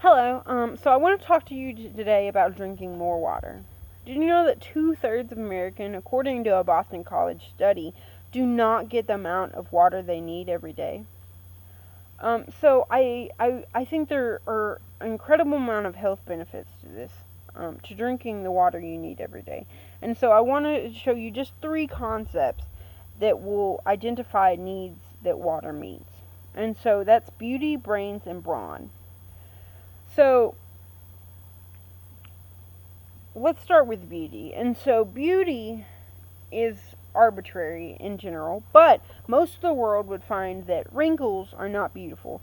Hello. So I want to talk to you today about drinking more water. Did you know that 2/3 of Americans, according to a Boston College study, do not get the amount of water they need every day? So I think there are an incredible amount of health benefits to this, to drinking the water you need every day. And so I want to show you just 3 concepts that will identify needs that water meets. And so that's beauty, brains, and brawn. So let's start with beauty. And so beauty is arbitrary in general, but most of the world would find that wrinkles are not beautiful.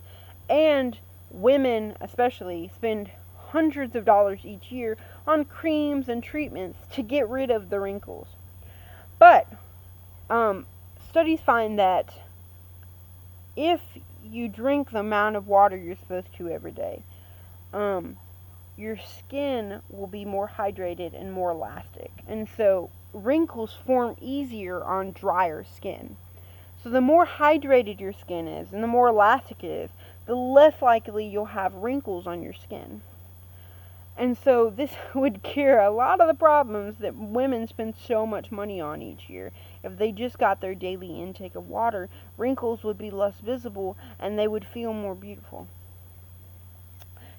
And women, especially, spend hundreds of dollars each year on creams and treatments to get rid of the wrinkles. But studies find that if you drink the amount of water you're supposed to every day, your skin will be more hydrated and more elastic. And so wrinkles form easier on drier skin. So the more hydrated your skin is and the more elastic it is, the less likely you'll have wrinkles on your skin. And so this would cure a lot of the problems that women spend so much money on each year. If they just got their daily intake of water, wrinkles would be less visible and they would feel more beautiful.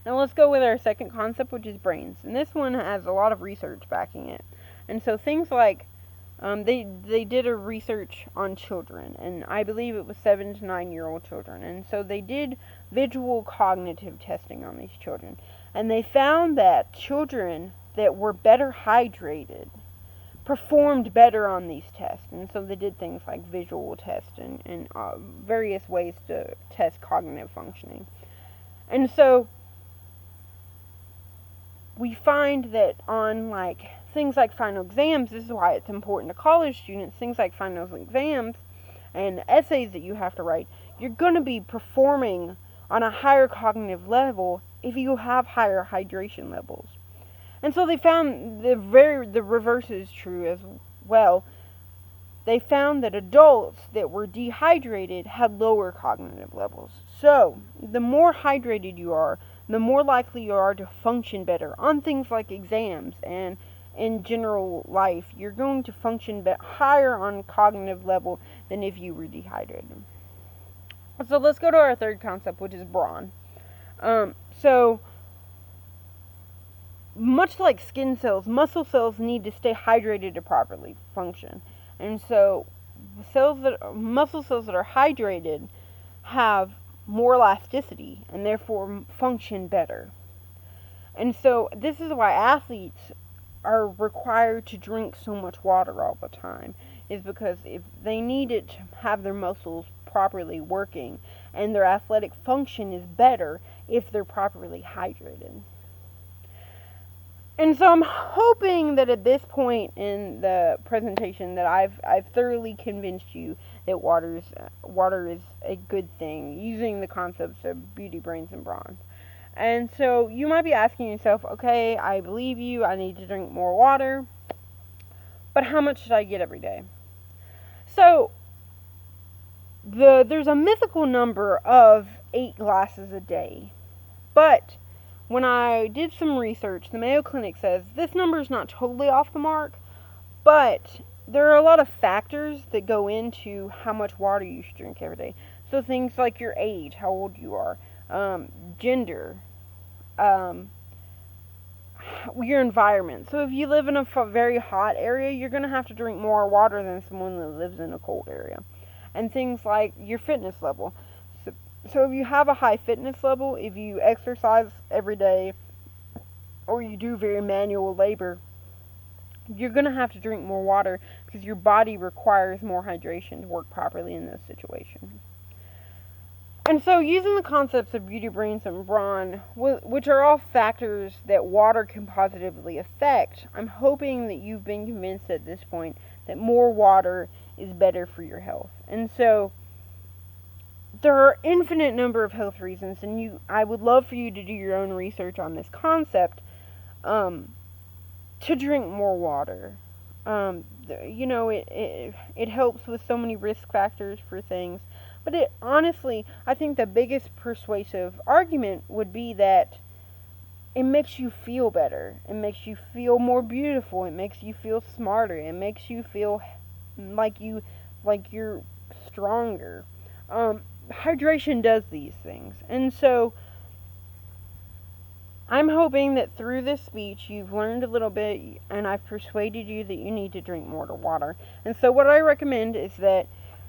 Now let's go with our second concept, which is brains. And this one has a lot of research backing it. And so things like, they did a research on children, and I believe it was 7 to 9-year-old children. And so they did visual cognitive testing on these children. And they found that children that were better hydrated performed better on these tests. And so they did things like visual tests and various ways to test cognitive functioning. And so we find that on things like final exams, this is why it's important to college students, things like final exams and essays that you have to write, you're going to be performing on a higher cognitive level if you have higher hydration levels. And so they found the reverse is true as well. They found that adults that were dehydrated had lower cognitive levels. So the more hydrated you are, the more likely you are to function better on things like exams and in general life. You're going to function higher on cognitive level than if you were dehydrated. So let's go to our third concept, which is brawn. So much like skin cells, muscle cells need to stay hydrated to properly function. And so muscle cells that are hydrated have more elasticity and therefore function better. And so this is why athletes are required to drink so much water all the time, is because if they need it to have their muscles properly working, and their athletic function is better if they're properly hydrated. And so I'm hoping that at this point in the presentation that I've thoroughly convinced you that water is a good thing, using the concepts of beauty, brains, and brawn. And so you might be asking yourself, okay, I believe you, I need to drink more water, but how much should I get every day? So there's a mythical number of 8 glasses a day, but when I did some research, the Mayo Clinic says this number is not totally off the mark, but there are a lot of factors that go into how much water you should drink every day. So things like your age, how old you are, gender, your environment. So if you live in a very hot area, you're going to have to drink more water than someone that lives in a cold area. And things like your fitness level. So if you have a high fitness level, if you exercise every day, or you do very manual labor, you're going to have to drink more water because your body requires more hydration to work properly in those situations. And so using the concepts of beauty, brains, and brawn, which are all factors that water can positively affect, I'm hoping that you've been convinced at this point that more water is better for your health. And so there are infinite number of health reasons, and I would love for you to do your own research on this concept, to drink more water. It helps with so many risk factors for things. But honestly, I think the biggest persuasive argument would be that it makes you feel better. It makes you feel more beautiful. It makes you feel smarter. It makes you feel like you're stronger. Hydration does these things. And so I'm hoping that through this speech you've learned a little bit and I've persuaded you that you need to drink more water. And so what I recommend is that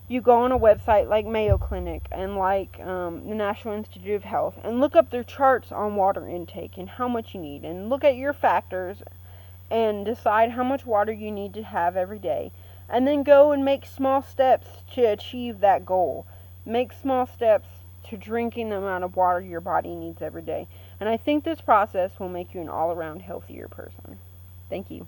you go on a website like Mayo Clinic and like the National Institute of Health and look up their charts on water intake and how much you need, and look at your factors and decide how much water you need to have every day, and then go and make small steps to achieve that goal. Make small steps to drinking the amount of water your body needs every day. And I think this process will make you an all-around healthier person. Thank you.